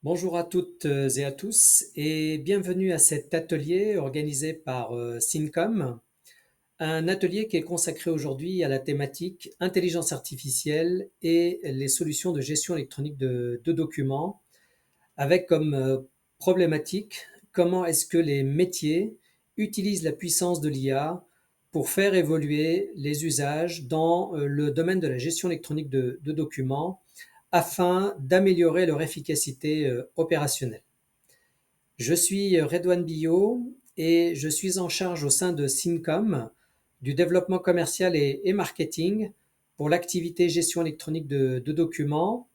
Bonjour à toutes et à tous et bienvenue à cet atelier organisé par Syncom, un atelier qui est consacré aujourd'hui à la thématique intelligence artificielle et les solutions de gestion électronique de documents, avec comme problématique comment est-ce que les métiers utilisent la puissance de l'IA pour faire évoluer les usages dans le domaine de la gestion électronique de documents afin d'améliorer leur efficacité opérationnelle. Je suis Redouane Billot et je suis en charge au sein de Syncom du développement commercial et marketing pour l'activité gestion électronique de documents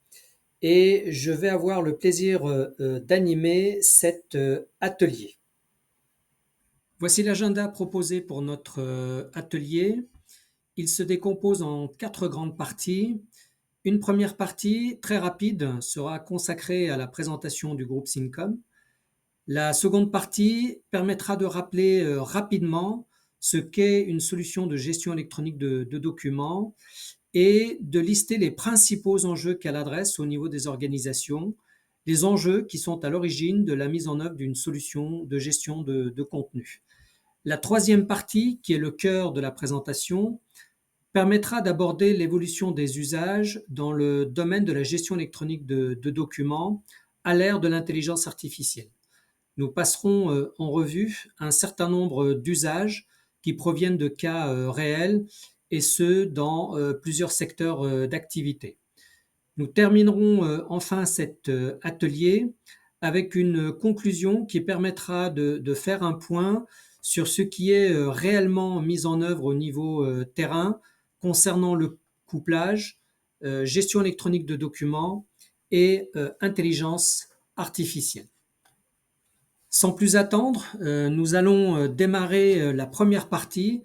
et je vais avoir le plaisir d'animer cet atelier. Voici l'agenda proposé pour notre atelier. Il se décompose en 4 grandes parties. Une première partie très rapide sera consacrée à la présentation du groupe Syncom. La seconde partie permettra de rappeler rapidement ce qu'est une solution de gestion électronique de documents et de lister les principaux enjeux qu'elle adresse au niveau des organisations, les enjeux qui sont à l'origine de la mise en œuvre d'une solution de gestion de contenu. La troisième partie, qui est le cœur de la présentation, permettra d'aborder l'évolution des usages dans le domaine de la gestion électronique de documents à l'ère de l'intelligence artificielle. Nous passerons en revue un certain nombre d'usages qui proviennent de cas réels et ce dans plusieurs secteurs d'activité. Nous terminerons enfin cet atelier avec une conclusion qui permettra de faire un point sur ce qui est réellement mis en œuvre au niveau terrain concernant le couplage, gestion électronique de documents et intelligence artificielle. Sans plus attendre, nous allons démarrer la première partie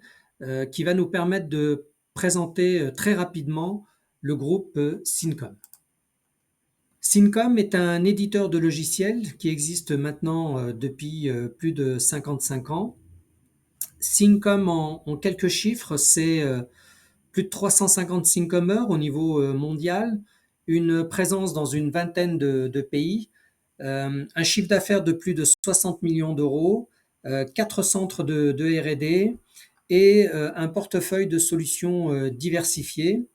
qui va nous permettre de présenter très rapidement le groupe Syncom. Syncom est un éditeur de logiciels qui existe maintenant depuis plus de 55 ans. Syncom, en quelques chiffres, c'est plus de 350 Syncomers au niveau mondial, une présence dans une vingtaine de pays, un chiffre d'affaires de plus de 60 millions d'euros, 4 centres de R&D et un portefeuille de solutions diversifiées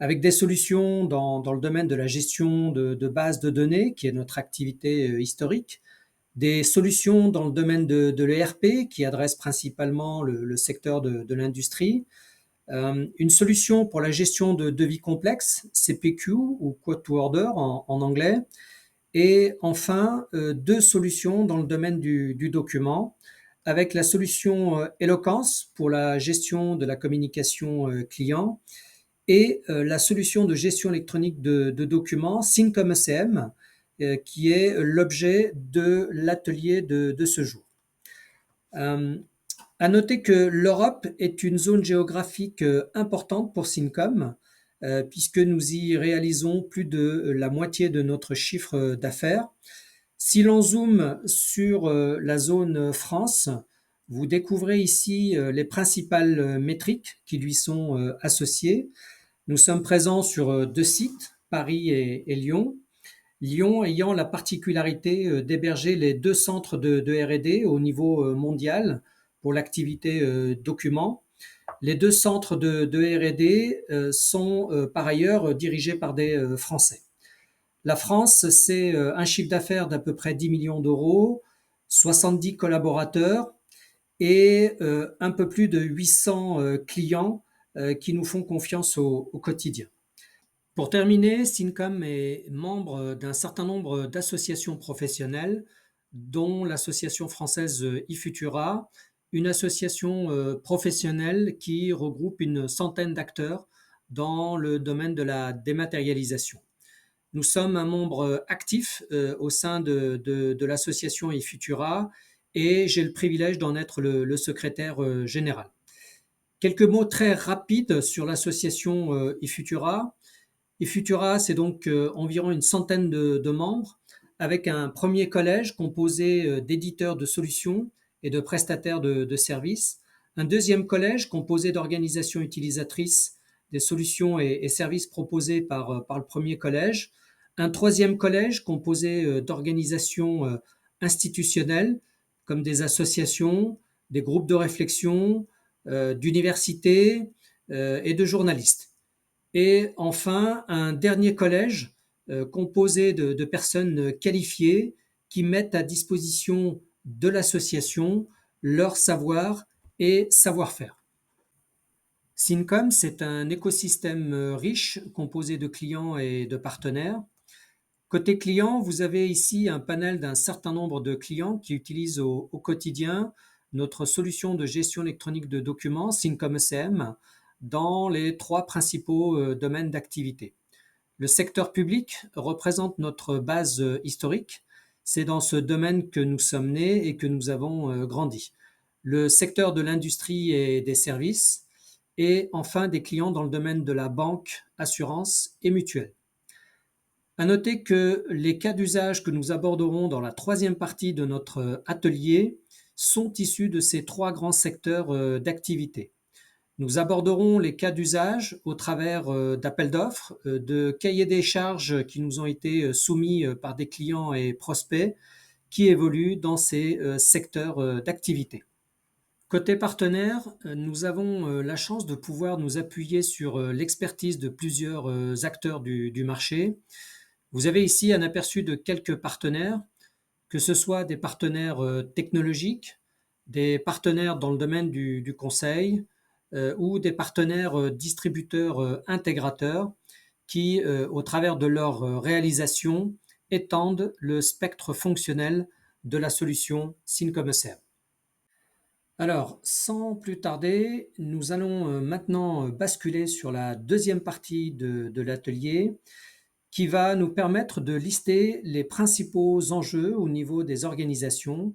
avec des solutions dans le domaine de la gestion de bases de données, qui est notre activité historique, des solutions dans le domaine de l'ERP, qui adresse principalement le secteur de l'industrie, une solution pour la gestion de devis complexes, CPQ ou Quote to Order en anglais, et enfin 2 solutions dans le domaine du document, avec la solution Eloquence pour la gestion de la communication client et la solution de gestion électronique de documents, Syncom ECM, qui est l'objet de l'atelier de ce jour. À noter que l'Europe est une zone géographique importante pour Syncom, puisque nous y réalisons plus de la moitié de notre chiffre d'affaires. Si l'on zoome sur la zone France, vous découvrez ici les principales métriques qui lui sont associées. Nous sommes présents sur 2 sites, Paris et Lyon. Lyon ayant la particularité d'héberger les 2 centres de R&D au niveau mondial pour l'activité document. Les 2 centres de R&D sont par ailleurs dirigés par des Français. La France, c'est un chiffre d'affaires d'à peu près 10 millions d'euros, 70 collaborateurs et un peu plus de 800 clients qui nous font confiance au quotidien. Pour terminer, Syncom est membre d'un certain nombre d'associations professionnelles, dont l'association française iFutura, une association professionnelle qui regroupe une centaine d'acteurs dans le domaine de la dématérialisation. Nous sommes un membre actif au sein de l'association iFutura et j'ai le privilège d'en être le secrétaire général. Quelques mots très rapides sur l'association iFutura. iFutura, c'est donc environ une centaine de membres avec un premier collège composé d'éditeurs de solutions et de prestataires de services, un deuxième collège composé d'organisations utilisatrices des solutions et services proposés par le premier collège, Un troisième collège composé d'organisations institutionnelles comme des associations, des groupes de réflexion, d'universités et de journalistes. Et enfin, un dernier collège composé de personnes qualifiées qui mettent à disposition de l'association leur savoir et savoir-faire. Syncom, c'est un écosystème riche composé de clients et de partenaires. Côté client, vous avez ici un panel d'un certain nombre de clients qui utilisent au quotidien notre solution de gestion électronique de documents, Syncom ECM, dans les trois principaux domaines d'activité. Le secteur public représente notre base historique. C'est dans ce domaine que nous sommes nés et que nous avons grandi. Le secteur de l'industrie et des services, et enfin des clients dans le domaine de la banque, assurance et mutuelle. À noter que les cas d'usage que nous aborderons dans la troisième partie de notre atelier sont issus de ces trois grands secteurs d'activité. Nous aborderons les cas d'usage au travers d'appels d'offres, de cahiers des charges qui nous ont été soumis par des clients et prospects qui évoluent dans ces secteurs d'activité. Côté partenaire, nous avons la chance de pouvoir nous appuyer sur l'expertise de plusieurs acteurs du marché. Vous avez ici un aperçu de quelques partenaires, que ce soit des partenaires technologiques, des partenaires dans le domaine du conseil ou des partenaires distributeurs intégrateurs qui, au travers de leur réalisation, étendent le spectre fonctionnel de la solution Syncom ECM. Alors, sans plus tarder, nous allons maintenant basculer sur la deuxième partie de l'atelier qui va nous permettre de lister les principaux enjeux au niveau des organisations,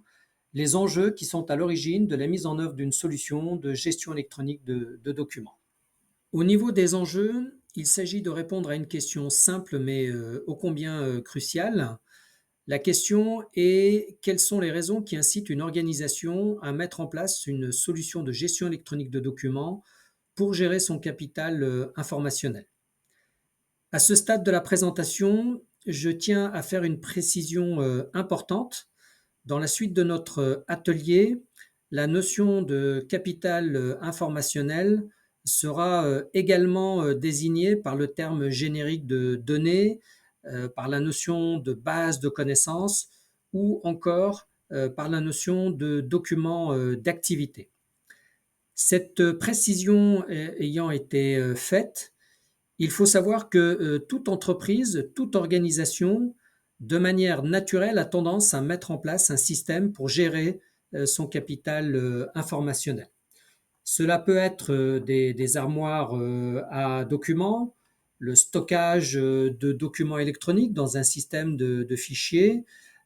les enjeux qui sont à l'origine de la mise en œuvre d'une solution de gestion électronique de documents. Au niveau des enjeux, il s'agit de répondre à une question simple mais ô combien cruciale. La question est quelles sont les raisons qui incitent une organisation à mettre en place une solution de gestion électronique de documents pour gérer son capital informationnel. À ce stade de la présentation, je tiens à faire une précision importante. Dans la suite de notre atelier, la notion de capital informationnel sera également désignée par le terme générique de données, par la notion de base de connaissances ou encore par la notion de document d'activité. Cette précision ayant été faite, il faut savoir que toute entreprise, toute organisation, de manière naturelle, a tendance à mettre en place un système pour gérer son capital informationnel. Cela peut être des armoires à documents, le stockage de documents électroniques dans un système de fichiers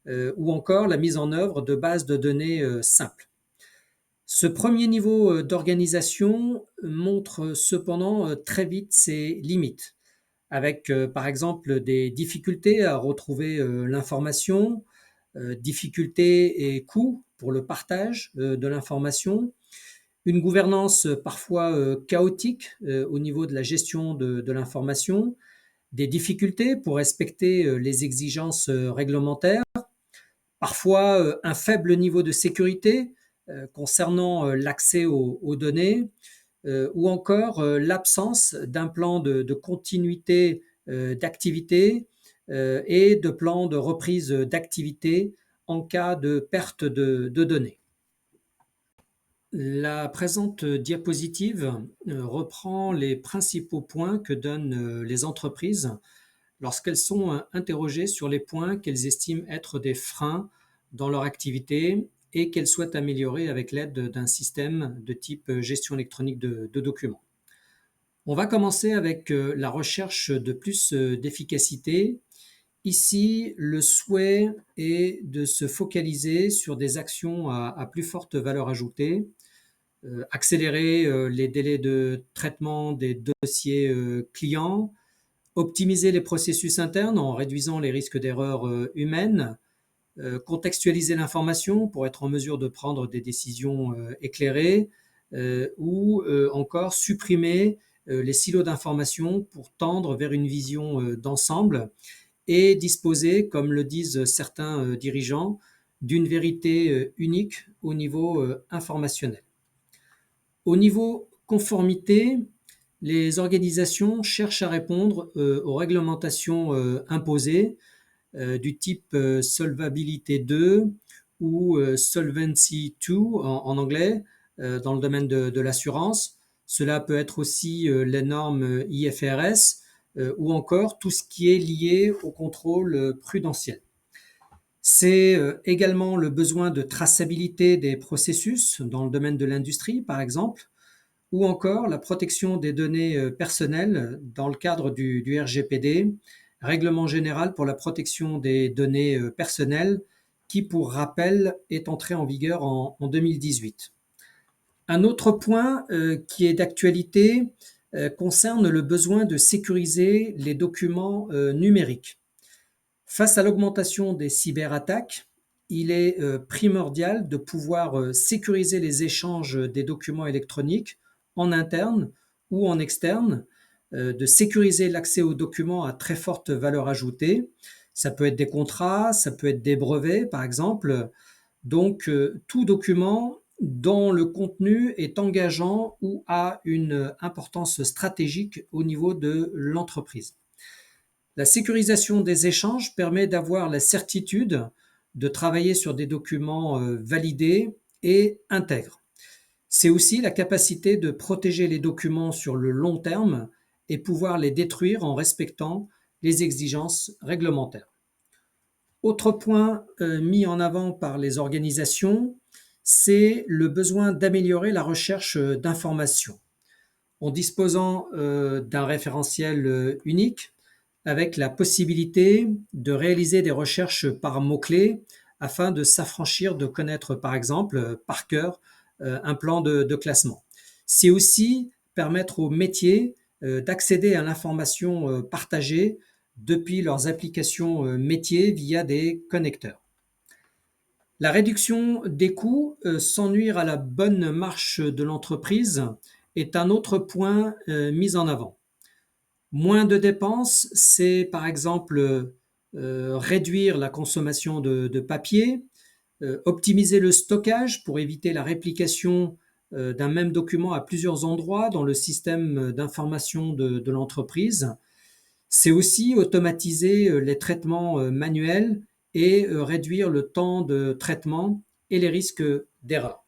ou encore la mise en œuvre de bases de données simples. Ce premier niveau d'organisation montre cependant très vite ses limites, avec par exemple des difficultés à retrouver l'information, difficultés et coûts pour le partage de l'information, une gouvernance parfois chaotique au niveau de la gestion de l'information, des difficultés pour respecter les exigences réglementaires, parfois un faible niveau de sécurité concernant l'accès aux données, ou encore l'absence d'un plan de continuité d'activité et de plan de reprise d'activité en cas de perte de données. La présente diapositive reprend les principaux points que donnent les entreprises lorsqu'elles sont interrogées sur les points qu'elles estiment être des freins dans leur activité et qu'elles souhaitent améliorer avec l'aide d'un système de type gestion électronique de documents. On va commencer avec la recherche de plus d'efficacité. Ici, le souhait est de se focaliser sur des actions à plus forte valeur ajoutée, accélérer les délais de traitement des dossiers clients, optimiser les processus internes en réduisant les risques d'erreurs humaines, contextualiser l'information pour être en mesure de prendre des décisions éclairées ou encore supprimer les silos d'information pour tendre vers une vision d'ensemble et disposer, comme le disent certains dirigeants, d'une vérité unique au niveau informationnel. Au niveau conformité, les organisations cherchent à répondre aux réglementations imposées du type Solvabilité 2 ou Solvency 2 en anglais, dans le domaine de l'assurance. Cela peut être aussi les normes IFRS ou encore tout ce qui est lié au contrôle prudentiel. C'est également le besoin de traçabilité des processus dans le domaine de l'industrie, par exemple, ou encore la protection des données personnelles dans le cadre du RGPD, Règlement général pour la protection des données personnelles, qui, pour rappel, est entré en vigueur en 2018. Un autre point qui est d'actualité concerne le besoin de sécuriser les documents numériques. Face à l'augmentation des cyberattaques, il est primordial de pouvoir sécuriser les échanges des documents électroniques en interne ou en externe, de sécuriser l'accès aux documents à très forte valeur ajoutée. Ça peut être des contrats, ça peut être des brevets, par exemple. Donc, tout document dont le contenu est engageant ou a une importance stratégique au niveau de l'entreprise. La sécurisation des échanges permet d'avoir la certitude de travailler sur des documents validés et intègres. C'est aussi la capacité de protéger les documents sur le long terme et pouvoir les détruire en respectant les exigences réglementaires. Autre point mis en avant par les organisations, c'est le besoin d'améliorer la recherche d'informations. En disposant d'un référentiel unique, avec la possibilité de réaliser des recherches par mots-clés afin de s'affranchir de connaître, par exemple, par cœur, un plan de classement. C'est aussi permettre aux métiers d'accéder à l'information partagée depuis leurs applications métiers via des connecteurs. La réduction des coûts sans nuire à la bonne marche de l'entreprise est un autre point mis en avant. Moins de dépenses, c'est par exemple réduire la consommation de papier, optimiser le stockage pour éviter la réplication d'un même document à plusieurs endroits dans le système d'information de l'entreprise. C'est aussi automatiser les traitements manuels et réduire le temps de traitement et les risques d'erreur.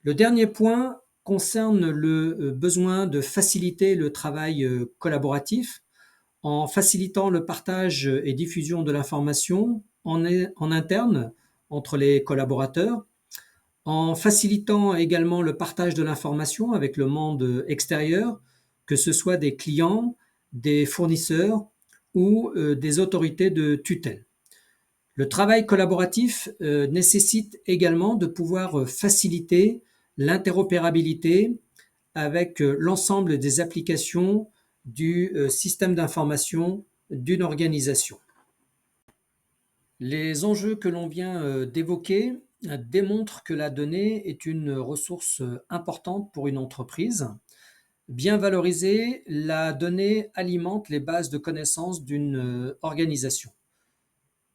Le dernier point concerne le besoin de faciliter le travail collaboratif en facilitant le partage et diffusion de l'information en interne entre les collaborateurs, en facilitant également le partage de l'information avec le monde extérieur, que ce soit des clients, des fournisseurs ou des autorités de tutelle. Le travail collaboratif nécessite également de pouvoir faciliter l'interopérabilité avec l'ensemble des applications du système d'information d'une organisation. Les enjeux que l'on vient d'évoquer démontrent que la donnée est une ressource importante pour une entreprise. Bien valorisée, la donnée alimente les bases de connaissances d'une organisation.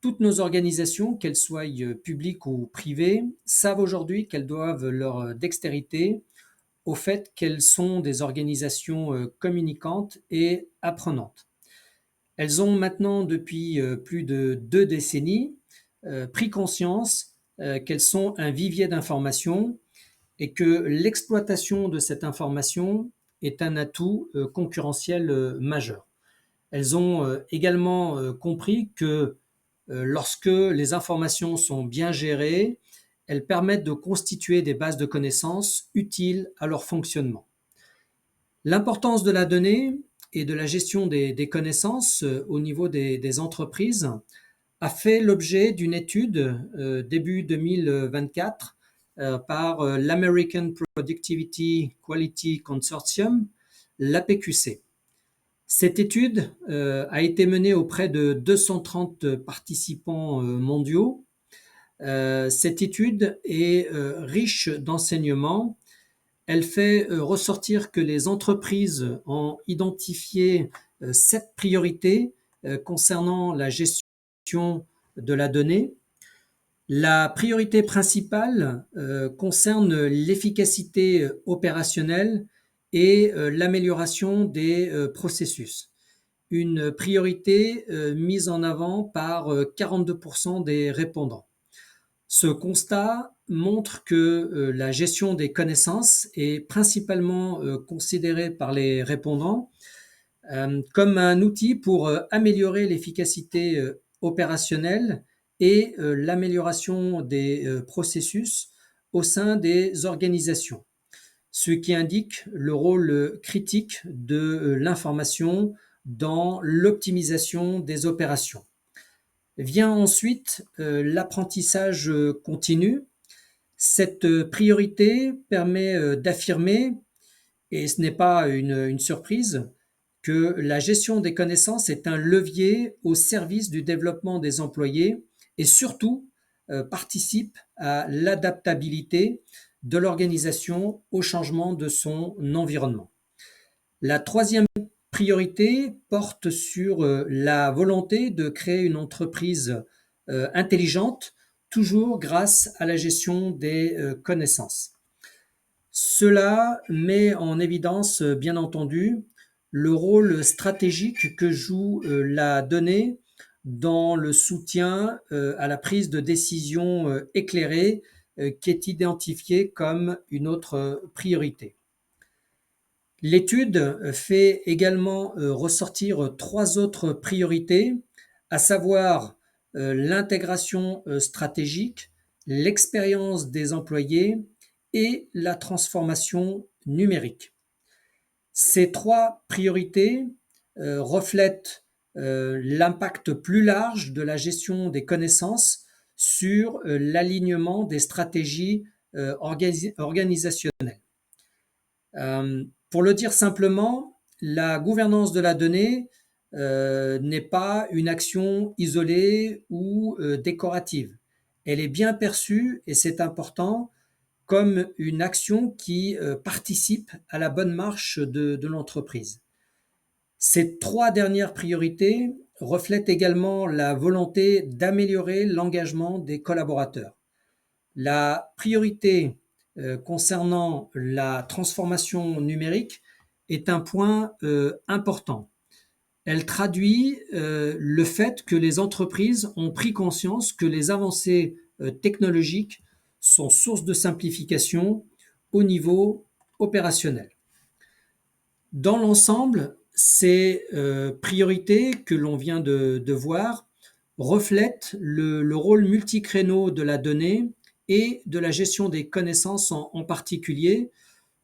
Toutes nos organisations, qu'elles soient publiques ou privées, savent aujourd'hui qu'elles doivent leur dextérité au fait qu'elles sont des organisations communicantes et apprenantes. Elles ont maintenant, depuis plus de 2 décennies, pris conscience qu'elles sont un vivier d'informations et que l'exploitation de cette information est un atout concurrentiel majeur. Elles ont également compris que lorsque les informations sont bien gérées, elles permettent de constituer des bases de connaissances utiles à leur fonctionnement. L'importance de la donnée et de la gestion des connaissances au niveau des entreprises a fait l'objet d'une étude début 2024 par l'American Productivity Quality Consortium, l'APQC. Cette étude a été menée auprès de 230 participants mondiaux. Cette étude est riche d'enseignements. Elle fait ressortir que les entreprises ont identifié 7 priorités concernant la gestion de la donnée. La priorité principale concerne l'efficacité opérationnelle et l'amélioration des processus. Une priorité mise en avant par 42% des répondants. Ce constat montre que la gestion des connaissances est principalement considérée par les répondants comme un outil pour améliorer l'efficacité opérationnelle et l'amélioration des processus au sein des organisations, ce qui indique le rôle critique de l'information dans l'optimisation des opérations. Vient ensuite l'apprentissage continu. Cette priorité permet d'affirmer, et ce n'est pas une surprise, que la gestion des connaissances est un levier au service du développement des employés et surtout participe à l'adaptabilité de l'organisation au changement de son environnement. La troisième priorité porte sur la volonté de créer une entreprise intelligente, toujours grâce à la gestion des connaissances. Cela met en évidence, bien entendu, le rôle stratégique que joue la donnée dans le soutien à la prise de décision éclairée, qui est identifiée comme une autre priorité. L'étude fait également ressortir trois autres priorités, à savoir l'intégration stratégique, l'expérience des employés et la transformation numérique. Ces trois priorités reflètent l'impact plus large de la gestion des connaissances sur l'alignement des stratégies organisationnelles. Pour le dire simplement, la gouvernance de la donnée n'est pas une action isolée ou décorative. Elle est bien perçue, et c'est important, comme une action qui participe à la bonne marche de l'entreprise. Ces trois dernières priorités reflètent également la volonté d'améliorer l'engagement des collaborateurs. La priorité concernant la transformation numérique est un point important. Elle traduit le fait que les entreprises ont pris conscience que les avancées technologiques sont source de simplification au niveau opérationnel. Dans l'ensemble, ces priorités que l'on vient de voir reflètent le rôle multicréneau de la donnée et de la gestion des connaissances en particulier,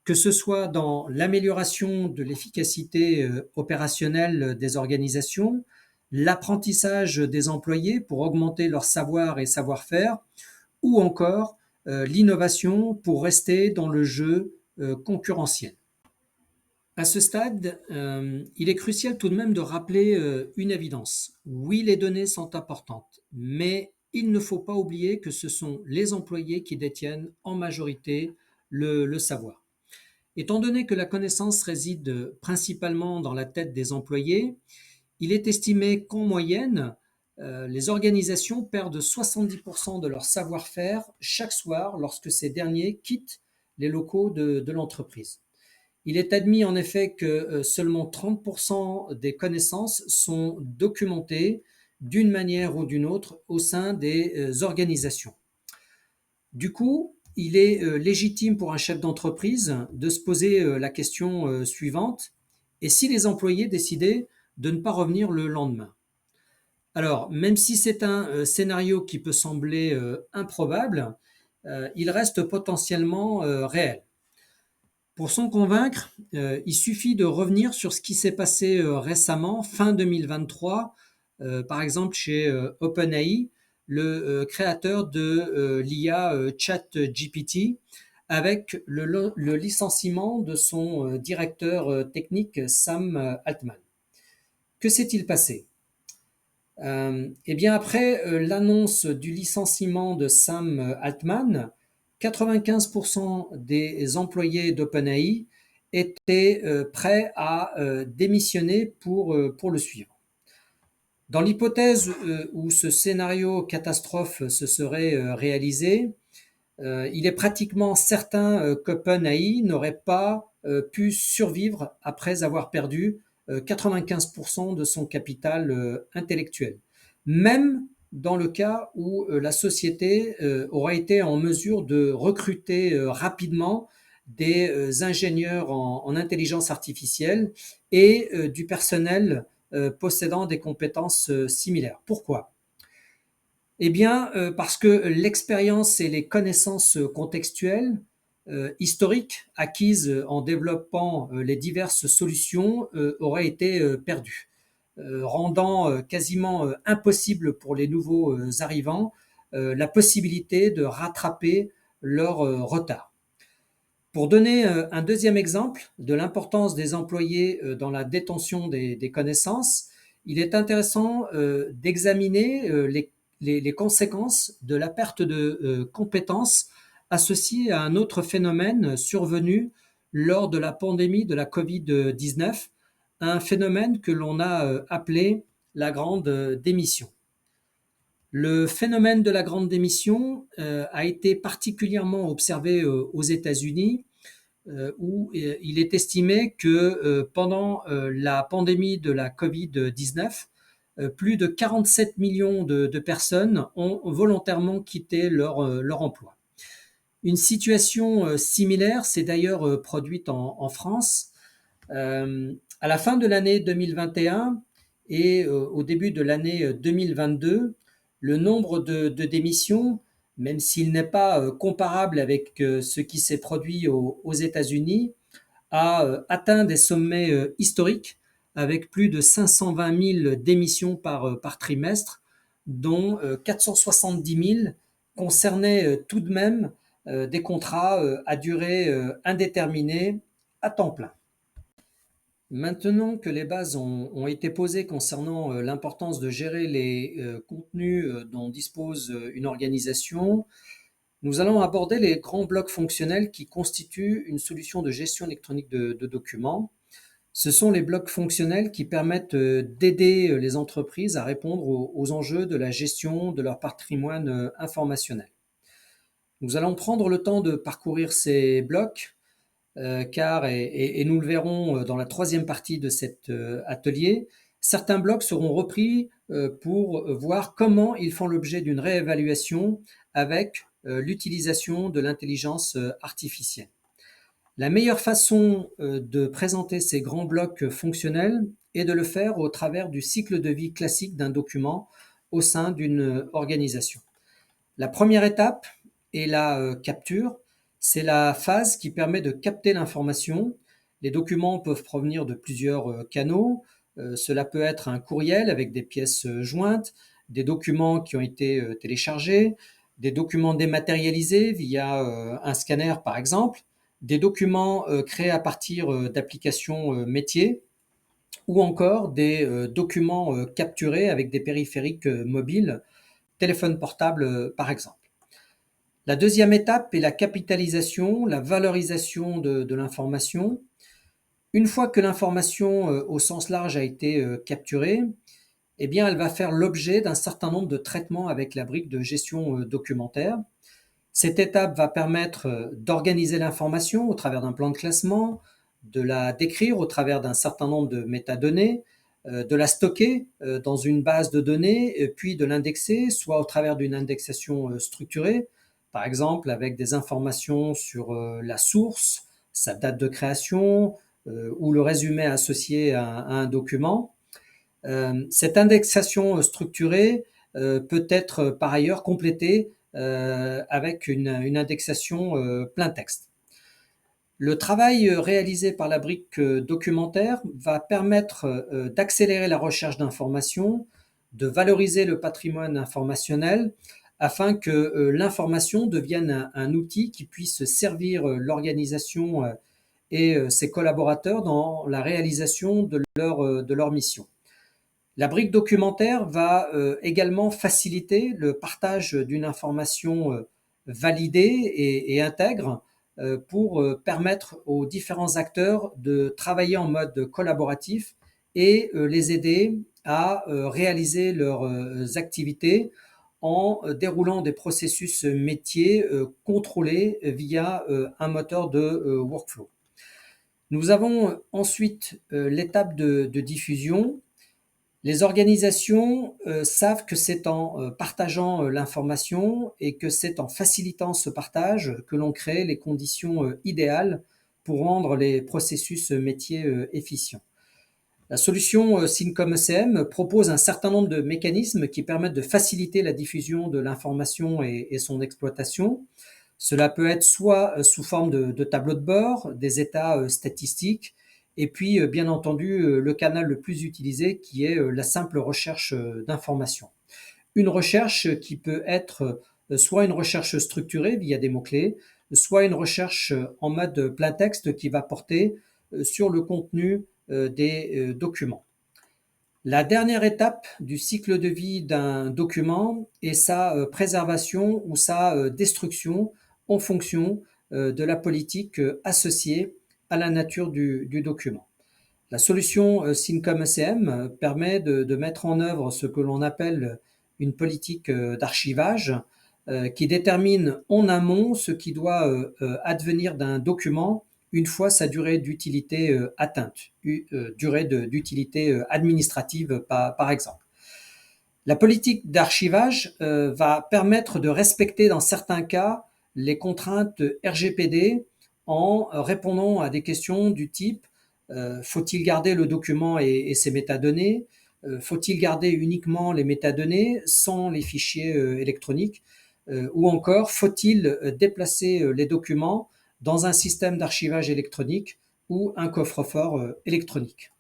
que ce soit dans l'amélioration de l'efficacité opérationnelle des organisations, l'apprentissage des employés pour augmenter leur savoir et savoir-faire, ou encore l'innovation pour rester dans le jeu concurrentiel. À ce stade, il est crucial tout de même de rappeler une évidence. Oui, les données sont importantes, mais il ne faut pas oublier que ce sont les employés qui détiennent en majorité le savoir. Étant donné que la connaissance réside principalement dans la tête des employés, il est estimé qu'en moyenne, les organisations perdent 70% de leur savoir-faire chaque soir lorsque ces derniers quittent les locaux de l'entreprise. Il est admis en effet que seulement 30% des connaissances sont documentées d'une manière ou d'une autre au sein des organisations. Du coup, il est légitime pour un chef d'entreprise de se poser la question suivante: et si les employés décidaient de ne pas revenir le lendemain? Alors, même si c'est un scénario qui peut sembler improbable, il reste potentiellement réel. Pour s'en convaincre, il suffit de revenir sur ce qui s'est passé récemment, fin 2023, par exemple chez OpenAI, le créateur de l'IA ChatGPT, avec le licenciement de son directeur technique Sam Altman. Que s'est-il passé? Eh bien, après l'annonce du licenciement de Sam Altman, 95% des employés d'OpenAI étaient prêts à démissionner pour le suivre. Dans l'hypothèse où ce scénario catastrophe se serait réalisé, il est pratiquement certain qu'OpenAI n'aurait pas pu survivre après avoir perdu 95% de son capital intellectuel. Même dans le cas où la société aurait été en mesure de recruter rapidement des ingénieurs en intelligence artificielle et du personnel possédant des compétences similaires. Pourquoi? Eh bien, parce que l'expérience et les connaissances contextuelles, historiques, acquises en développant les diverses solutions, auraient été perdues, rendant quasiment impossible pour les nouveaux arrivants la possibilité de rattraper leur retard. Pour donner un deuxième exemple de l'importance des employés dans la détention des connaissances, il est intéressant d'examiner les conséquences de la perte de compétences associée à un autre phénomène survenu lors de la pandémie de la Covid-19, un phénomène que l'on a appelé la grande démission. Le phénomène de la grande démission a été particulièrement observé aux États-Unis, où il est estimé que pendant la pandémie de la Covid-19, plus de 47 millions de personnes ont volontairement quitté leur emploi. Une situation similaire s'est d'ailleurs produite en France. À la fin de l'année 2021 et au début de l'année 2022, le nombre de démissions, même s'il n'est pas comparable avec ce qui s'est produit aux États-Unis, a atteint des sommets historiques avec plus de 520 000 démissions par trimestre, dont 470 000 concernaient tout de même des contrats à durée indéterminée à temps plein. Maintenant que les bases ont été posées concernant l'importance de gérer les contenus dont dispose une organisation, nous allons aborder les grands blocs fonctionnels qui constituent une solution de gestion électronique de documents. Ce sont les blocs fonctionnels qui permettent d'aider les entreprises à répondre aux enjeux de la gestion de leur patrimoine informationnel. Nous allons prendre le temps de parcourir ces blocs car, et nous le verrons dans la troisième partie de cet atelier, certains blocs seront repris pour voir comment ils font l'objet d'une réévaluation avec l'utilisation de l'intelligence artificielle. La meilleure façon de présenter ces grands blocs fonctionnels est de le faire au travers du cycle de vie classique d'un document au sein d'une organisation. La première étape est la capture. C'est la phase qui permet de capter l'information. Les documents peuvent provenir de plusieurs canaux. Cela peut être un courriel avec des pièces jointes, des documents qui ont été téléchargés, des documents dématérialisés via un scanner par exemple, des documents créés à partir d'applications métiers, ou encore des documents capturés avec des périphériques mobiles, téléphone portable par exemple. La deuxième étape est la capitalisation, la valorisation de l'information. Une fois que l'information au sens large a été capturée, eh bien, elle va faire l'objet d'un certain nombre de traitements avec la brique de gestion documentaire. Cette étape va permettre d'organiser l'information au travers d'un plan de classement, de la décrire au travers d'un certain nombre de métadonnées, de la stocker dans une base de données, puis de l'indexer, soit au travers d'une indexation structurée, par exemple avec des informations sur la source, sa date de création ou le résumé associé à un document. Cette indexation structurée peut être par ailleurs complétée avec une indexation plein texte. Le travail réalisé par la brique documentaire va permettre d'accélérer la recherche d'informations, de valoriser le patrimoine informationnel afin que l'information devienne un outil qui puisse servir l'organisation et ses collaborateurs dans la réalisation de leur mission. La brique documentaire va également faciliter le partage d'une information validée et intègre pour permettre aux différents acteurs de travailler en mode collaboratif et les aider à réaliser leurs activités en déroulant des processus métiers contrôlés via un moteur de workflow. Nous avons ensuite l'étape de diffusion. Les organisations savent que c'est en partageant l'information et que c'est en facilitant ce partage que l'on crée les conditions idéales pour rendre les processus métiers efficients. La solution SYNCOM-ECM propose un certain nombre de mécanismes qui permettent de faciliter la diffusion de l'information et son exploitation. Cela peut être soit sous forme de tableaux de bord, des états statistiques, et puis bien entendu le canal le plus utilisé qui est la simple recherche d'informations. Une recherche qui peut être soit une recherche structurée via des mots-clés, soit une recherche en mode plein texte qui va porter sur le contenu des documents. La dernière étape du cycle de vie d'un document est sa préservation ou sa destruction en fonction de la politique associée à la nature du document. La solution SYNCOM-ECM permet de mettre en œuvre ce que l'on appelle une politique d'archivage qui détermine en amont ce qui doit advenir d'un document une fois sa durée d'utilité atteinte, durée d'utilité administrative par exemple. La politique d'archivage va permettre de respecter dans certains cas les contraintes RGPD en répondant à des questions du type faut-il garder le document et ses métadonnées? Faut-il garder uniquement les métadonnées sans les fichiers électroniques? Ou encore, faut-il déplacer les documents dans un système d'archivage électronique ou un coffre-fort électronique?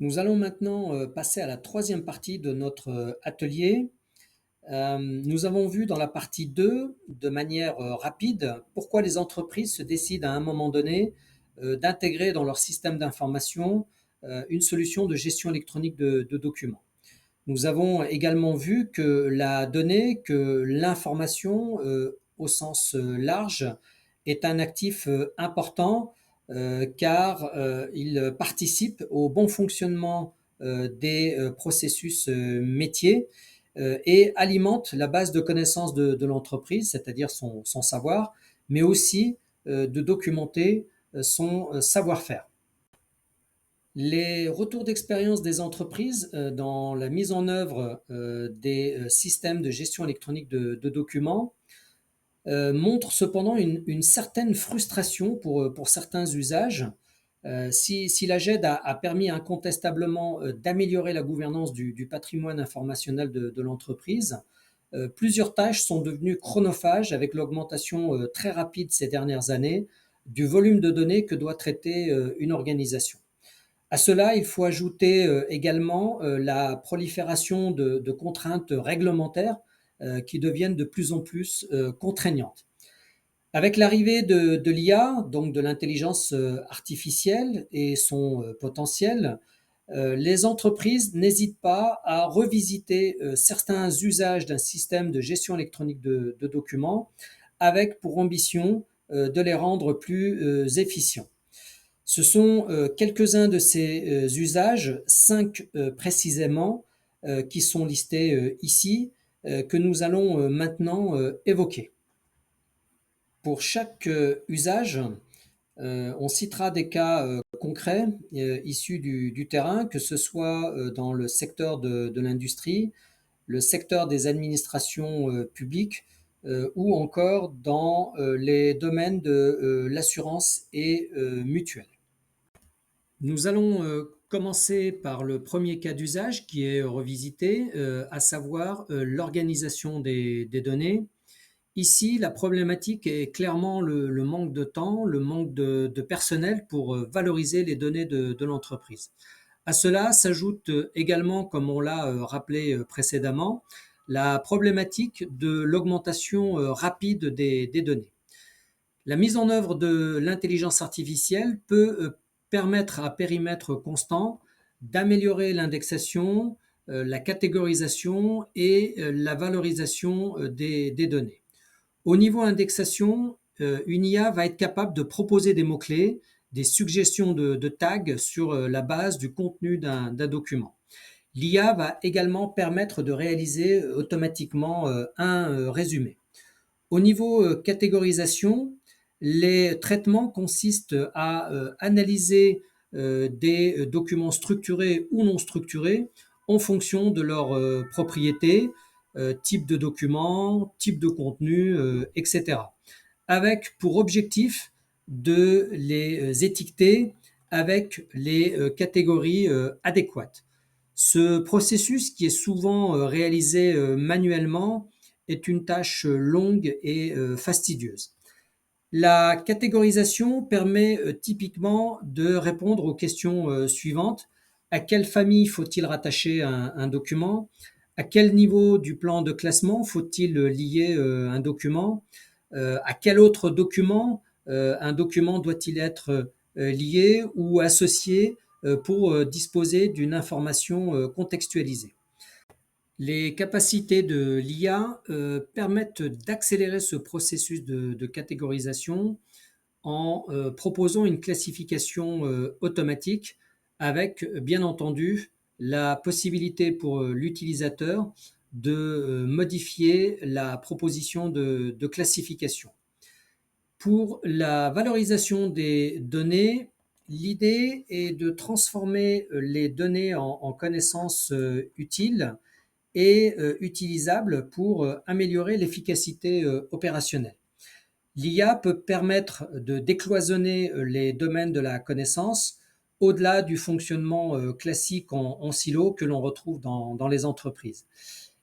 Nous allons maintenant passer à la troisième partie de notre atelier. Nous avons vu dans la partie 2, de manière rapide, pourquoi les entreprises se décident à un moment donné d'intégrer dans leur système d'information une solution de gestion électronique de documents. Nous avons également vu que la donnée, que l'information au sens large est un actif important car il participe au bon fonctionnement des processus métiers et alimente la base de connaissances de l'entreprise, c'est-à-dire son savoir, mais aussi de documenter son savoir-faire. Les retours d'expérience des entreprises dans la mise en œuvre des systèmes de gestion électronique de documents montrent cependant une certaine frustration pour certains usages. Si la GED a permis incontestablement d'améliorer la gouvernance du patrimoine informationnel de l'entreprise, plusieurs tâches sont devenues chronophages avec l'augmentation très rapide ces dernières années du volume de données que doit traiter une organisation. À cela, il faut ajouter également la prolifération de contraintes réglementaires qui deviennent de plus en plus contraignantes. Avec l'arrivée de l'IA, donc de l'intelligence artificielle et son potentiel, les entreprises n'hésitent pas à revisiter certains usages d'un système de gestion électronique de documents avec pour ambition de les rendre plus efficients. Ce sont quelques-uns de ces usages, 5 précisément, qui sont listés ici, que nous allons maintenant évoquer. Pour chaque usage, on citera des cas concrets issus du terrain, que ce soit dans le secteur de l'industrie, le secteur des administrations publiques ou encore dans les domaines de l'assurance et mutuelle. Nous allons commencer par le premier cas d'usage qui est revisité, à savoir l'organisation des données. Ici, la problématique est clairement le manque de temps, le manque de personnel pour valoriser les données de l'entreprise. À cela s'ajoute également, comme on l'a rappelé précédemment, la problématique de l'augmentation rapide des données. La mise en œuvre de l'intelligence artificielle peut permettre à périmètre constant d'améliorer l'indexation, la catégorisation et la valorisation des données. Au niveau indexation, une IA va être capable de proposer des mots-clés des suggestions de tags sur la base du contenu d'un document. L'IA va également permettre de réaliser automatiquement un résumé. Au niveau catégorisation, les traitements consistent à analyser des documents structurés ou non structurés en fonction de leurs propriétés, type de document, type de contenu, etc. Avec pour objectif de les étiqueter avec les catégories adéquates. Ce processus, qui est souvent réalisé manuellement, est une tâche longue et fastidieuse. La catégorisation permet typiquement de répondre aux questions suivantes. À quelle famille faut-il rattacher un document? À quel niveau du plan de classement faut-il lier un document? À quel autre document un document doit-il être lié ou associé pour disposer d'une information contextualisée? Les capacités de l'IA permettent d'accélérer ce processus de catégorisation en proposant une classification automatique avec, bien entendu, la possibilité pour l'utilisateur de modifier la proposition de classification. Pour la valorisation des données, l'idée est de transformer les données en connaissances utiles et utilisable pour améliorer l'efficacité opérationnelle. L'IA peut permettre de décloisonner les domaines de la connaissance au-delà du fonctionnement classique en silo que l'on retrouve dans les entreprises.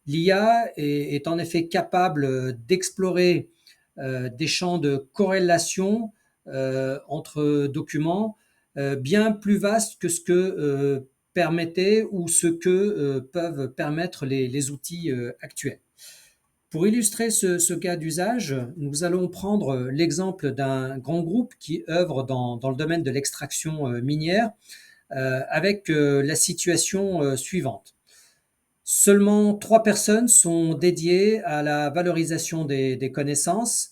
L'IA est en effet capable d'explorer des champs de corrélation entre documents bien plus vastes que ce que permettaient ou ce que peuvent permettre les outils actuels. Pour illustrer ce cas d'usage, nous allons prendre l'exemple d'un grand groupe qui œuvre dans le domaine de l'extraction minière avec la situation suivante. Seulement 3 personnes sont dédiées à la valorisation des connaissances,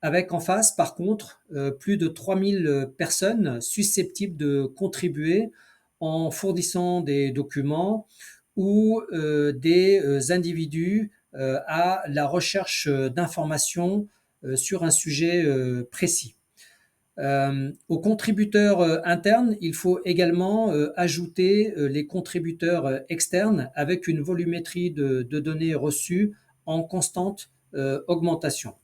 avec en face, par contre, plus de 3000 personnes susceptibles de contribuer en fournissant des documents ou des individus à la recherche d'informations sur un sujet précis. Aux contributeurs internes, il faut également ajouter les contributeurs externes avec une volumétrie de données reçues en constante augmentation.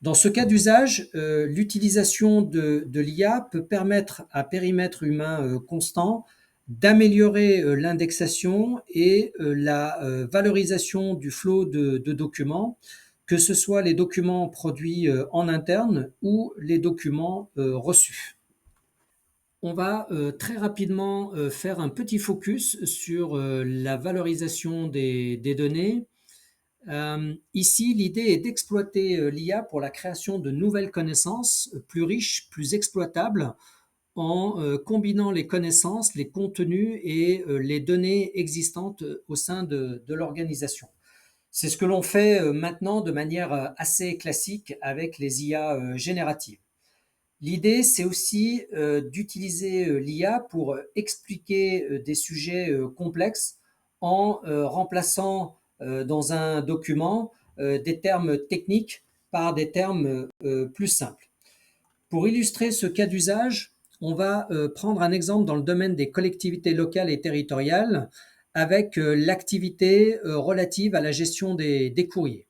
Dans ce cas d'usage, l'utilisation de l'IA peut permettre à périmètre humain constant d'améliorer l'indexation et la valorisation du flot de documents, que ce soit les documents produits en interne ou les documents reçus. On va très rapidement faire un petit focus sur la valorisation des données. Ici, l'idée est d'exploiter l'IA pour la création de nouvelles connaissances plus riches, plus exploitables, en combinant les connaissances, les contenus et les données existantes au sein de l'organisation. C'est ce que l'on fait maintenant de manière assez classique avec les IA génératives. L'idée, c'est aussi d'utiliser l'IA pour expliquer des sujets complexes en remplaçant dans un document des termes techniques par des termes plus simples. Pour illustrer ce cas d'usage, on va prendre un exemple dans le domaine des collectivités locales et territoriales avec l'activité relative à la gestion des courriers.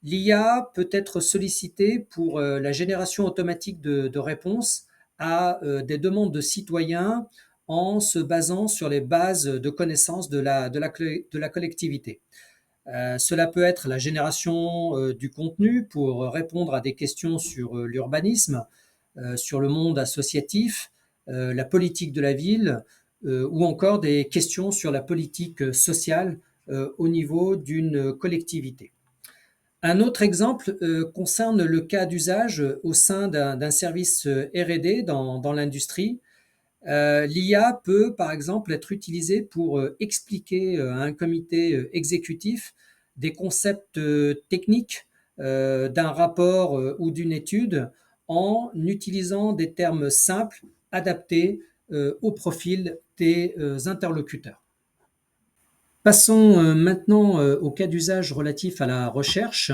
L'IA peut être sollicitée pour la génération automatique de réponses à des demandes de citoyens en se basant sur les bases de connaissances de la collectivité. Cela peut être la génération du contenu pour répondre à des questions sur l'urbanisme, sur le monde associatif, la politique de la ville, ou encore des questions sur la politique sociale au niveau d'une collectivité. Un autre exemple concerne le cas d'usage au sein d'un service R&D dans l'industrie. L'IA peut, par exemple, être utilisée pour expliquer à un comité exécutif des concepts techniques d'un rapport ou d'une étude en utilisant des termes simples adaptés au profil des interlocuteurs. Passons maintenant au cas d'usage relatif à la recherche.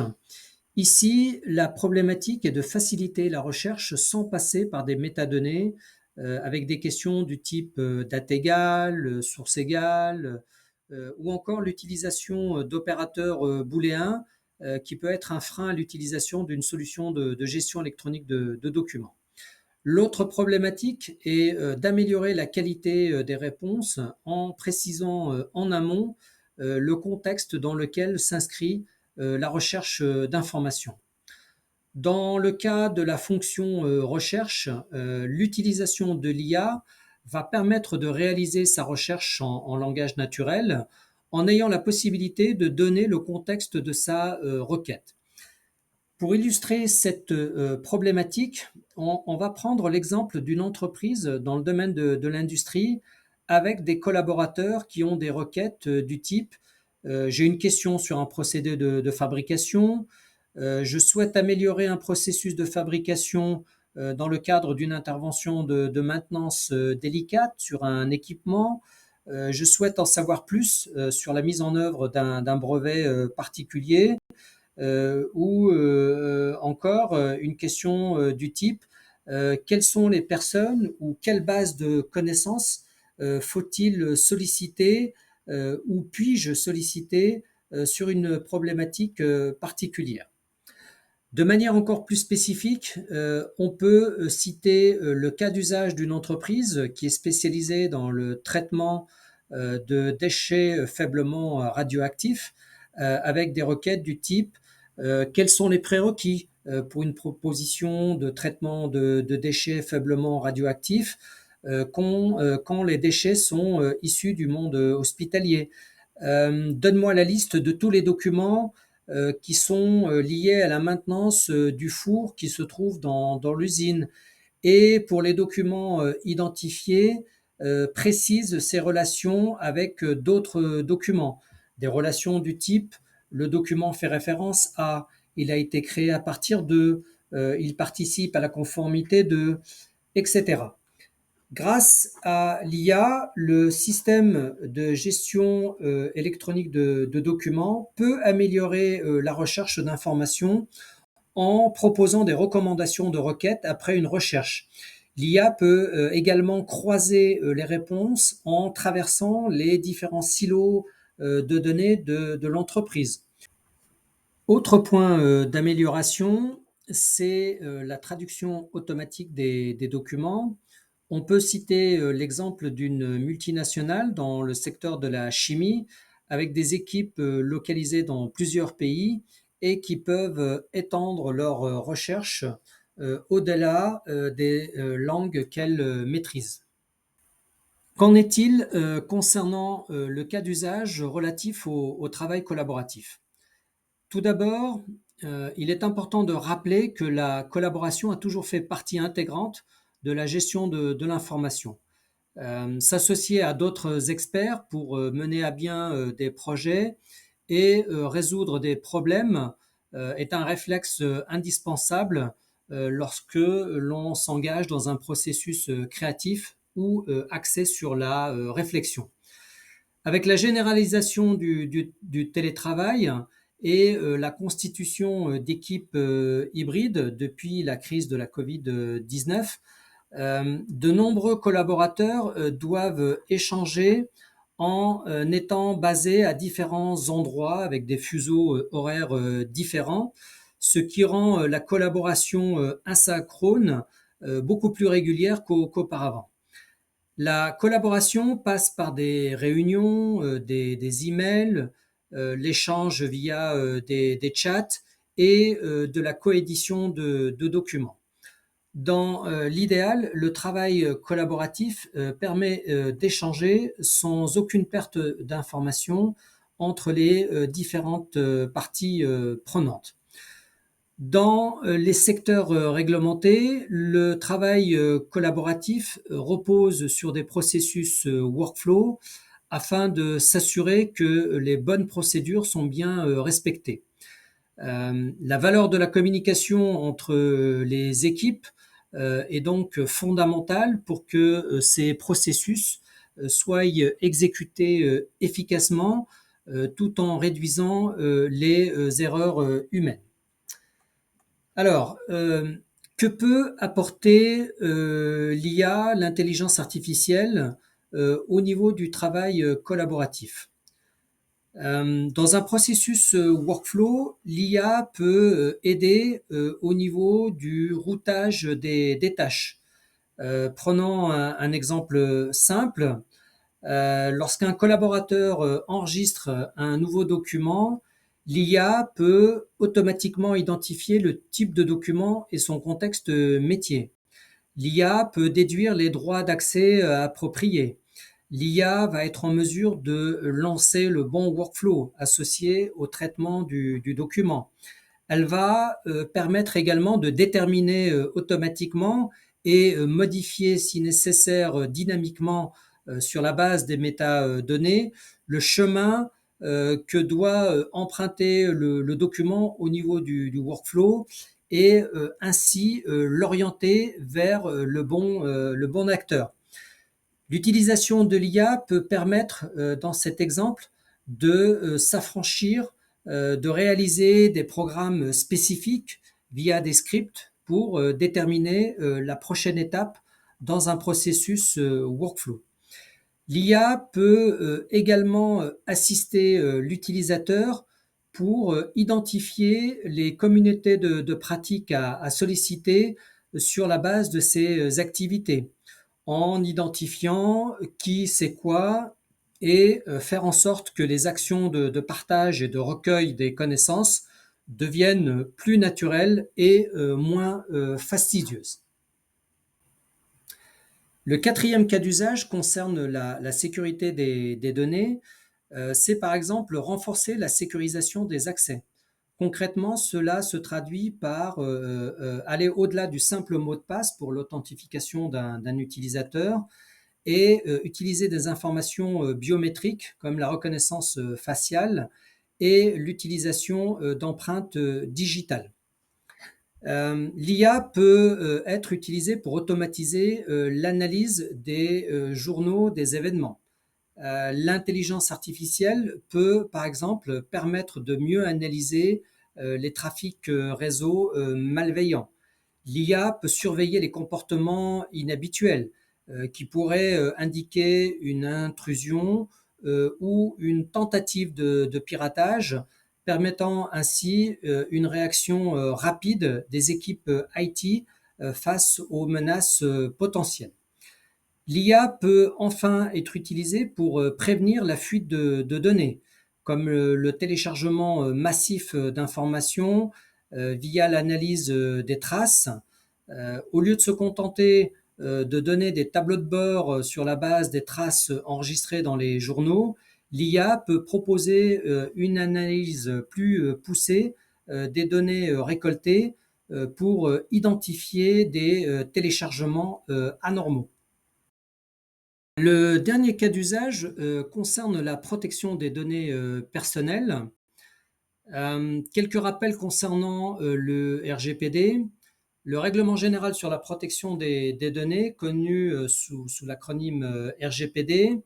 Ici, la problématique est de faciliter la recherche sans passer par des métadonnées avec des questions du type date égale, source égale, ou encore l'utilisation d'opérateurs booléens qui peut être un frein à l'utilisation d'une solution de gestion électronique de documents. L'autre problématique est d'améliorer la qualité des réponses en précisant en amont le contexte dans lequel s'inscrit la recherche d'informations. Dans le cas de la fonction recherche, l'utilisation de l'IA va permettre de réaliser sa recherche en langage naturel en ayant la possibilité de donner le contexte de sa requête. Pour illustrer cette problématique, on va prendre l'exemple d'une entreprise dans le domaine de l'industrie avec des collaborateurs qui ont des requêtes du type j'ai une question sur un procédé de fabrication, je souhaite améliorer un processus de fabrication dans le cadre d'une intervention de maintenance délicate sur un équipement, je souhaite en savoir plus sur la mise en œuvre d'un brevet particulier, ou encore une question du type quelles sont les personnes ou quelle base de connaissances faut-il solliciter ou puis-je solliciter sur une problématique particulière. De manière encore plus spécifique, on peut citer le cas d'usage d'une entreprise qui est spécialisée dans le traitement de déchets faiblement radioactifs avec des requêtes du type quels sont les prérequis pour une proposition de traitement de déchets faiblement radioactifs quand les déchets sont issus du monde hospitalier. Donne-moi la liste de tous les documents qui sont liés à la maintenance du four qui se trouve dans l'usine. Et pour les documents identifiés, précise ces relations avec d'autres documents. Des relations du type, le document fait référence à, il a été créé à partir de, il participe à la conformité de, etc. Grâce à l'IA, le système de gestion électronique de documents peut améliorer la recherche d'informations en proposant des recommandations de requêtes après une recherche. L'IA peut également croiser les réponses en traversant les différents silos de données de l'entreprise. Autre point d'amélioration, c'est la traduction automatique des documents. On peut citer l'exemple d'une multinationale dans le secteur de la chimie avec des équipes localisées dans plusieurs pays et qui peuvent étendre leurs recherches au-delà des langues qu'elles maîtrisent. Qu'en est-il concernant le cas d'usage relatif au travail collaboratif? Tout d'abord, il est important de rappeler que la collaboration a toujours fait partie intégrante de la gestion de l'information. S'associer à d'autres experts pour mener à bien des projets et résoudre des problèmes est un réflexe indispensable lorsque l'on s'engage dans un processus créatif ou axé sur la réflexion. Avec la généralisation du télétravail et la constitution d'équipes hybrides depuis la crise de la Covid-19, de nombreux collaborateurs doivent échanger en étant basés à différents endroits avec des fuseaux horaires différents, ce qui rend la collaboration asynchrone beaucoup plus régulière qu'auparavant. La collaboration passe par des réunions, des emails, l'échange via des chats et de la coédition de documents. Dans l'idéal, le travail collaboratif permet d'échanger sans aucune perte d'information entre les différentes parties prenantes. Dans les secteurs réglementés, le travail collaboratif repose sur des processus workflow afin de s'assurer que les bonnes procédures sont bien respectées. La valeur de la communication entre les équipes est donc fondamentale pour que ces processus soient exécutés efficacement tout en réduisant les erreurs humaines. Alors, que peut apporter l'IA, l'intelligence artificielle, au niveau du travail collaboratif? Dans un processus workflow, l'IA peut aider au niveau du routage des tâches. Prenons un exemple simple. Lorsqu'un collaborateur enregistre un nouveau document, l'IA peut automatiquement identifier le type de document et son contexte métier. L'IA peut déduire les droits d'accès appropriés. L'IA va être en mesure de lancer le bon workflow associé au traitement du document. Elle va permettre également de déterminer automatiquement et modifier si nécessaire dynamiquement sur la base des métadonnées le chemin que doit emprunter le document au niveau du workflow et ainsi l'orienter vers le bon acteur. L'utilisation de l'IA peut permettre, dans cet exemple, de s'affranchir, de réaliser des programmes spécifiques via des scripts pour déterminer la prochaine étape dans un processus workflow. L'IA peut également assister l'utilisateur pour identifier les communautés de pratiques à solliciter sur la base de ces activités en identifiant qui c'est quoi et faire en sorte que les actions de partage et de recueil des connaissances deviennent plus naturelles et moins fastidieuses. Le quatrième cas d'usage concerne la sécurité des données. C'est par exemple renforcer la sécurisation des accès. Concrètement, cela se traduit par aller au-delà du simple mot de passe pour l'authentification d'un utilisateur et utiliser des informations biométriques comme la reconnaissance faciale et l'utilisation d'empreintes digitales. L'IA peut être utilisée pour automatiser l'analyse des journaux des événements. L'intelligence artificielle peut, par exemple, permettre de mieux analyser les trafics réseau malveillants. L'IA peut surveiller les comportements inhabituels qui pourraient indiquer une intrusion ou une tentative de piratage, permettant ainsi une réaction rapide des équipes IT face aux menaces potentielles. L'IA peut enfin être utilisée pour prévenir la fuite de données, comme le téléchargement massif d'informations via l'analyse des traces. Au lieu de se contenter de donner des tableaux de bord sur la base des traces enregistrées dans les journaux, l'IA peut proposer une analyse plus poussée des données récoltées pour identifier des téléchargements anormaux. Le dernier cas d'usage concerne la protection des données personnelles. Quelques rappels concernant le RGPD. Le Règlement général sur la protection des données, connu sous l'acronyme RGPD,